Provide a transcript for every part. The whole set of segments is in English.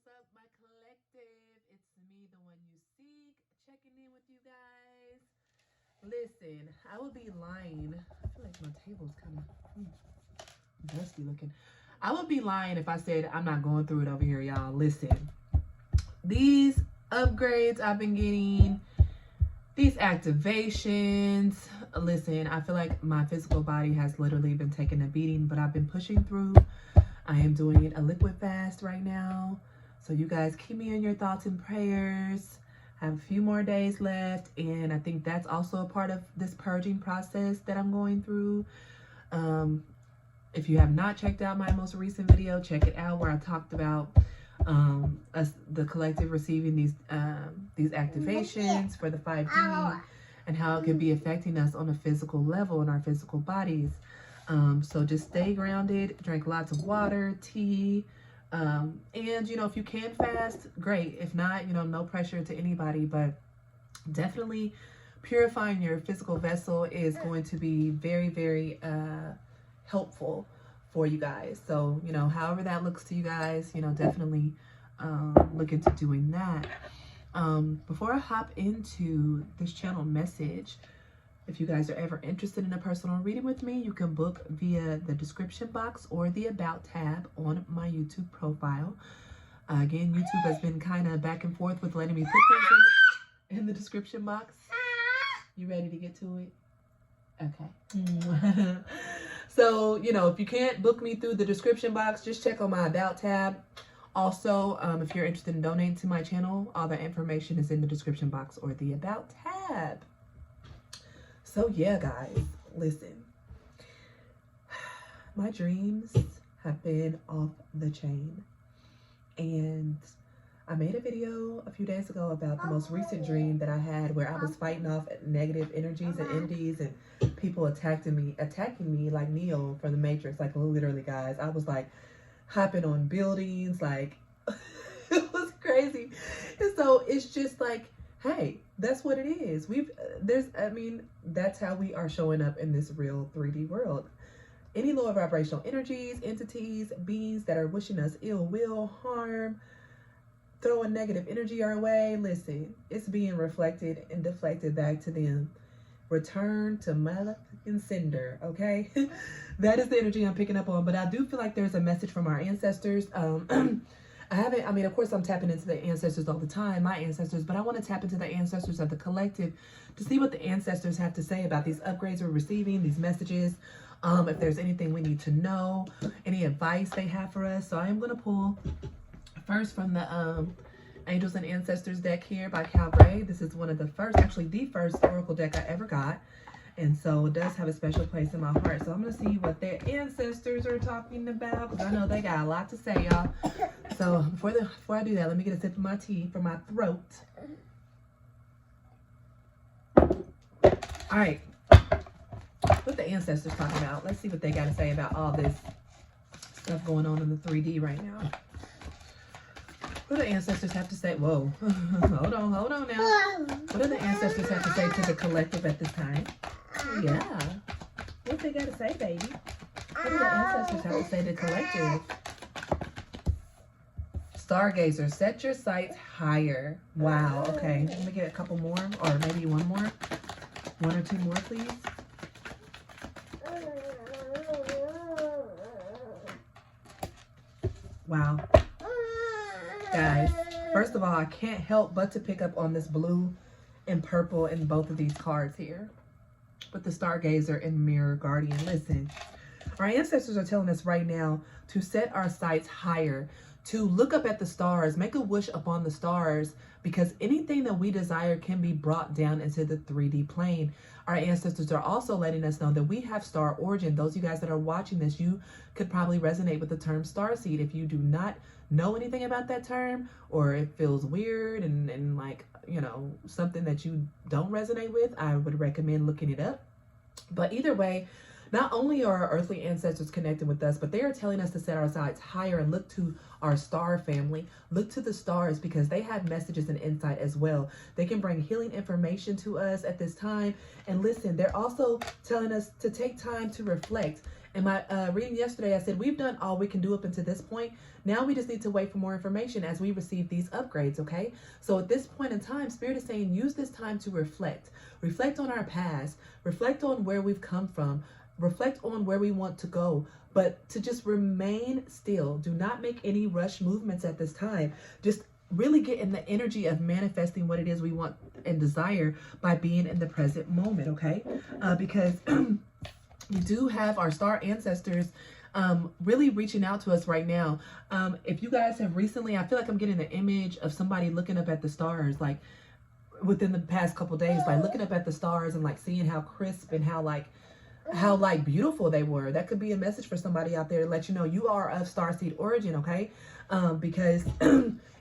What's up, my collective? It's me, the one you seek, checking in with you guys. Listen, I would be lying. I feel like my table's kind of dusty looking. I would be lying if I said I'm not going through it over here, y'all. Listen, these upgrades I've been getting, these activations. Listen, I feel like my physical body has literally been taking a beating, but I've been pushing through. I am doing a liquid fast right now. So you guys keep me in your thoughts and prayers. I have a few more days left, and I think that's also a part of this purging process that I'm going through. If you have not checked out my most recent video, check it out, where I talked about us, the collective, receiving these activations for the 5D and how it could be affecting us on a physical level in our physical bodies. So just stay grounded, drink lots of water, tea, and, you know, if you can fast, great. If not, you know, no pressure to anybody, but definitely purifying your physical vessel is going to be very, very helpful for you guys. So, you know, however that looks to you guys, you know, definitely look into doing that. Before I hop into this channel message, if you guys are ever interested in a personal reading with me, you can book via the description box or the About tab on my YouTube profile. Again, YouTube has been kind of back and forth with letting me put things in the description box. You ready to get to it? Okay. So, you know, if you can't book me through the description box, just check on my About tab. Also, if you're interested in donating to my channel, all the information is in the description box or the About tab. So yeah, guys, listen, my dreams have been off the chain, and I made a video a few days ago about the most recent dream that I had, where I was fighting off negative energies and entities and people attacking me like Neo from the Matrix. Like, literally, guys, I was like hopping on buildings, like it was crazy. And so it's just like, hey, that's what it is. That's how we are showing up in this real 3D world. Any lower vibrational energies, entities, beings that are wishing us ill will, harm, throwing negative energy our way, listen, it's being reflected and deflected back to them. Return to motherfucking sender, okay? That is the energy I'm picking up on. But I do feel like there's a message from our ancestors. Of course, I'm tapping into the ancestors all the time, my ancestors, but I want to tap into the ancestors of the collective to see what the ancestors have to say about these upgrades we're receiving, these messages, if there's anything we need to know, any advice they have for us. So I am going to pull first from the Angels and Ancestors deck here by Calvary. This is one of the first, actually the first oracle deck I ever got. And so it does have a special place in my heart. So I'm going to see what their ancestors are talking about, because I know they got a lot to say, y'all. So before I do that, let me get a sip of my tea for my throat. All right. What the ancestors talking about? Let's see what they got to say about all this stuff going on in the 3D right now. What do the ancestors have to say? Whoa. Hold on now. What do the ancestors have to say to the collective at this time? Yeah. What they got to say, baby? What do the ancestors have to say to the collective? Stargazer, set your sights higher. Wow. Okay. Let me get a couple more, or maybe one more. One or two more, please. Wow. Guys, first of all, I can't help but to pick up on this blue and purple in both of these cards here with the Stargazer and Mirror Guardian. Listen, our ancestors are telling us right now to set our sights higher, to look up at the stars, make a wish upon the stars, because anything that we desire can be brought down into the 3D plane. Our ancestors are also letting us know that we have star origin. Those of you guys that are watching this, you could probably resonate with the term starseed. If you do not know anything about that term, or it feels weird and like, you know, something that you don't resonate with, I would recommend looking it up. But either way, not only are our earthly ancestors connected with us, but they are telling us to set our sights higher and look to our star family. Look to the stars, because they have messages and insight as well. They can bring healing information to us at this time. And listen, they're also telling us to take time to reflect In my reading yesterday, I said we've done all we can do up until this point. Now we just need to wait for more information as we receive these upgrades, okay? So at this point in time, Spirit is saying use this time to reflect. Reflect on our past. Reflect on where we've come from. Reflect on where we want to go. But to just remain still. Do not make any rush movements at this time. Just really get in the energy of manifesting what it is we want and desire by being in the present moment, okay? Because we do have our star ancestors really reaching out to us right now. If you guys have recently, I feel like I'm getting the image of somebody looking up at the stars, like within the past couple days, like looking up at the stars and like seeing how crisp and how beautiful they were. That could be a message for somebody out there to let you know you are of starseed origin, okay? Because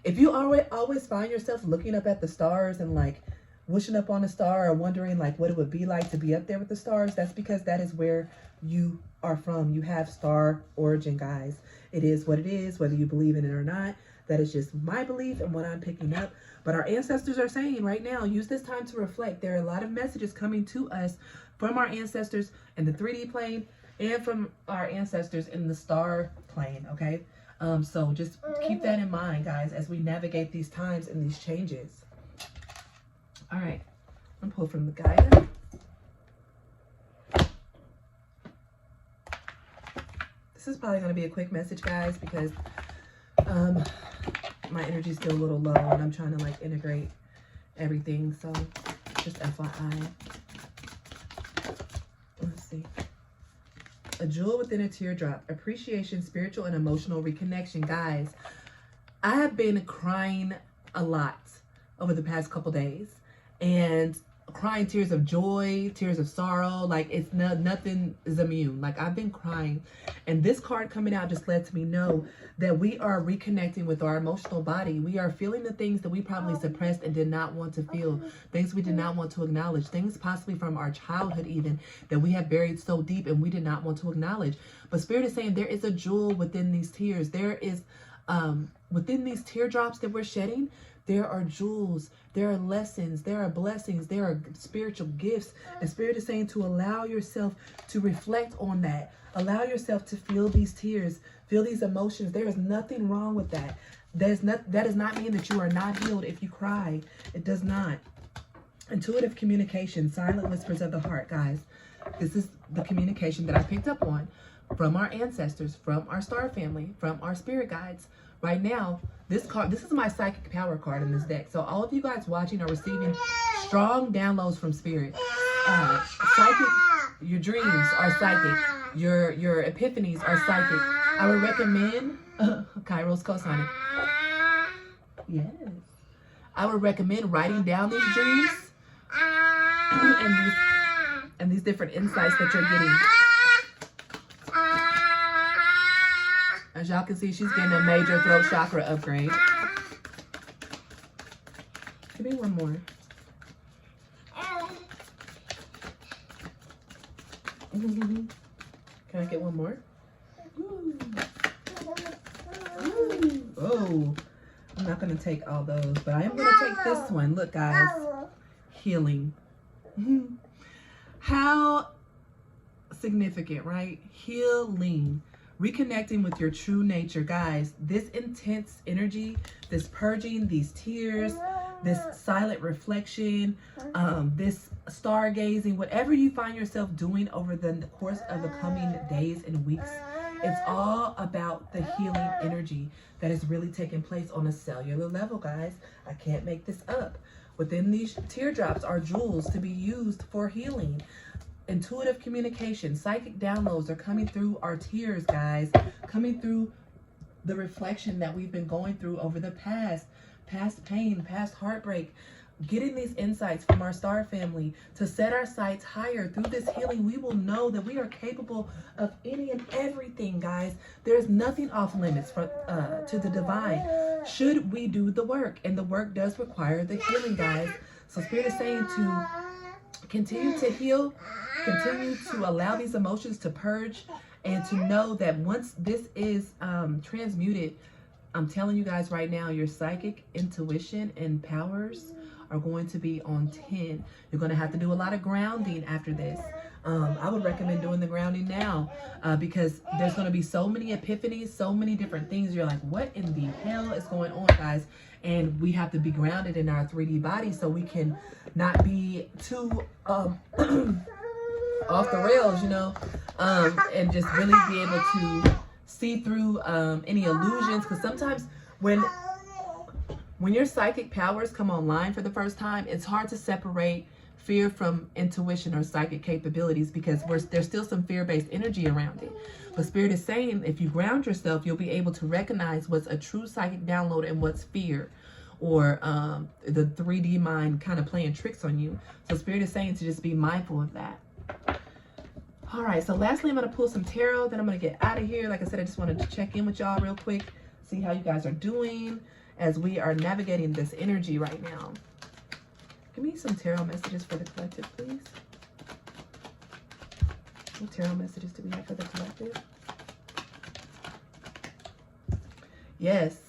if you always find yourself looking up at the stars and like wishing up on a star or wondering like what it would be like to be up there with the stars, that's because that is where you are from. You have star origin, guys. It is what it is, whether you believe in it or not. That is just my belief and what I'm picking up. But our ancestors are saying right now, use this time to reflect. There are a lot of messages coming to us from our ancestors in the 3D plane and from our ancestors in the star plane, okay? So just keep that in mind, guys, as we navigate these times and these changes. All right, I'm pull from the guide. This is probably going to be a quick message, guys, because my energy is still a little low and I'm trying to like integrate everything. So just FYI. Let's see. A jewel within a teardrop. Appreciation, spiritual and emotional reconnection. Guys, I have been crying a lot over the past couple days. And crying tears of joy, tears of sorrow. Like it's nothing is immune. Like I've been crying. And this card coming out just lets me know that we are reconnecting with our emotional body. We are feeling the things that we probably suppressed and did not want to feel. Things we did not want to acknowledge. Things possibly from our childhood even that we have buried so deep and we did not want to acknowledge. But Spirit is saying there is a jewel within these tears. There is within these teardrops that we're shedding, there are jewels, there are lessons, there are blessings, there are spiritual gifts. And Spirit is saying to allow yourself to reflect on that. Allow yourself to feel these tears, feel these emotions. There is nothing wrong with that. That does not mean that you are not healed if you cry. It does not. Intuitive communication, silent whispers of the heart, guys. This is the communication that I picked up on from our ancestors, from our star family, from our spirit guides. Right now, this card, this is my psychic power card in this deck. So all of you guys watching are receiving strong downloads from spirit. Psychic, your dreams are psychic. Your epiphanies are psychic. I would recommend, Kairos co-signing. Yes. I would recommend writing down these dreams and these different insights that you're getting. As y'all can see, she's getting a major throat chakra upgrade. Give me one more. Can I get one more? Ooh. Ooh. Oh, I'm not going to take all those, but I am going to take this one. Look, guys. Healing. How significant, right? Healing. Reconnecting with your true nature, guys. This intense energy, this purging, these tears, this silent reflection, this stargazing, whatever you find yourself doing over the course of the coming days and weeks, it's all about the healing energy that is really taking place on a cellular level, guys. I can't make this up. Within these teardrops are jewels to be used for healing. Intuitive communication, psychic downloads are coming through our tears, guys. Coming through the reflection that we've been going through over the past pain, past heartbreak. Getting these insights from our star family to set our sights higher. Through this healing, we will know that we are capable of any and everything, guys. There's nothing off limits to the divine, should we do the work. And the work does require the healing, guys. So Spirit is saying to continue to heal, continue to allow these emotions to purge, and to know that once this is transmuted, I'm telling you guys right now, your psychic intuition and powers are going to be on 10. You're going to have to do a lot of grounding after this. I would recommend doing the grounding now because there's going to be so many epiphanies, so many different things. You're like, what in the hell is going on, guys? And we have to be grounded in our 3D body so we can not be too off the rails, you know, and just really be able to see through any illusions. Because sometimes when your psychic powers come online for the first time, it's hard to separate fear from intuition or psychic capabilities because there's still some fear-based energy around it. But Spirit is saying if you ground yourself, you'll be able to recognize what's a true psychic download and what's fear, or the 3D mind kind of playing tricks on you. So Spirit is saying to just be mindful of that. All right, so lastly, I'm going to pull some tarot, then I'm going to get out of here. Like I said, I just wanted to check in with y'all real quick, see how you guys are doing as we are navigating this energy right now. Give me some tarot messages for the collective, please. What tarot messages do we have for the collective? Yes.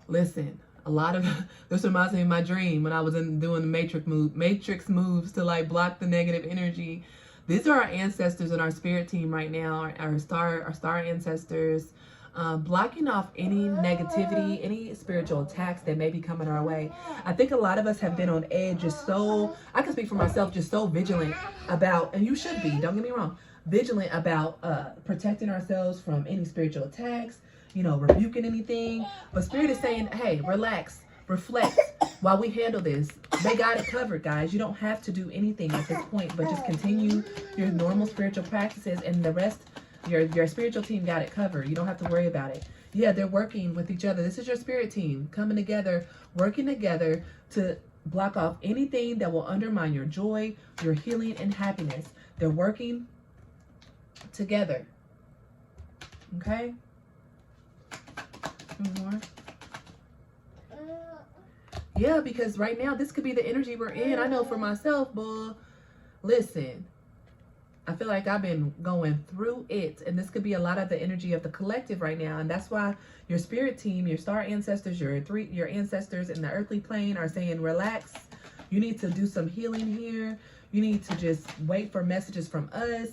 Listen, a lot of this reminds me of my dream when I was doing the matrix moves to like block the negative energy. These are our ancestors and our spirit team right now, our star ancestors. Blocking off any negativity, any spiritual attacks that may be coming our way. I think a lot of us have been on edge, just so, I can speak for myself, just so vigilant about, and you should be, don't get me wrong, vigilant about protecting ourselves from any spiritual attacks, you know, rebuking anything. But Spirit is saying, hey, relax, reflect while we handle this. They got it covered, guys. You don't have to do anything at this point, but just continue your normal spiritual practices, and the rest, your spiritual team got it covered. You don't have to worry about it. Yeah, they're working with each other. This is your spirit team coming together, working together to block off anything that will undermine your joy, your healing, and happiness. They're working together. Okay? Any more? Yeah, because right now, this could be the energy we're in. I know for myself, boy, listen, I feel like I've been going through it, and this could be a lot of the energy of the collective right now. And that's why your spirit team, your star ancestors, your ancestors in the earthly plane are saying, relax. You need to do some healing here. You need to just wait for messages from us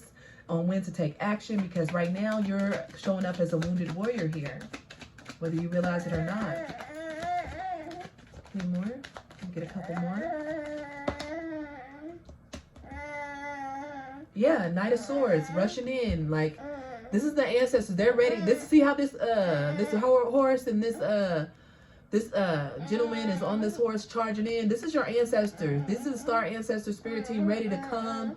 on when to take action, because right now you're showing up as a wounded warrior here, whether you realize it or not. Any more? Get a couple more. Yeah, Knight of Swords rushing in. Like, this is the ancestors. They're ready. This, see how this horse and this gentleman is on this horse charging in. This is your ancestors. This is the star ancestor spirit team ready to come.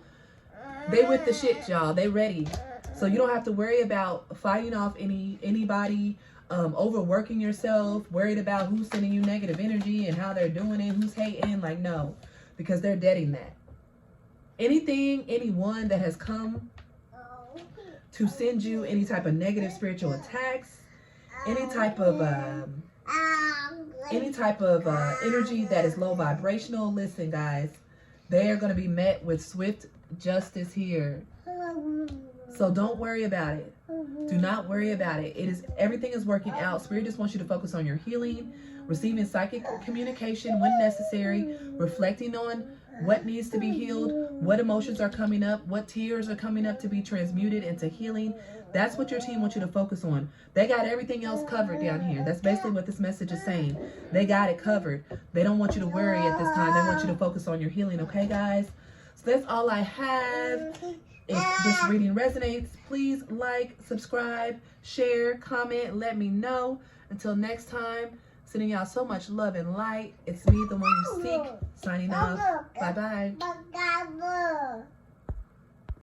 They with the shit, y'all. They ready. So you don't have to worry about fighting off anybody, overworking yourself, worried about who's sending you negative energy and how they're doing it, who's hating. Like, no, because they're deading that. Anyone that has come to send you any type of negative spiritual attacks, any type of energy that is low vibrational, listen, guys, they are going to be met with swift justice here. So don't worry about it. Do not worry about it. Everything is working out. Spirit just wants you to focus on your healing, receiving psychic communication when necessary, reflecting on what needs to be healed, what emotions are coming up, what tears are coming up to be transmuted into healing. That's what your team wants you to focus on. They got everything else covered down here. That's basically what this message is saying. They got it covered. They don't want you to worry at this time. They want you to focus on your healing. Okay, guys? So that's all I have. If this reading resonates, please like, subscribe, share, comment, let me know. Until next time, sending y'all so much love and light. It's me, the one you seek, signing off. Bye-bye.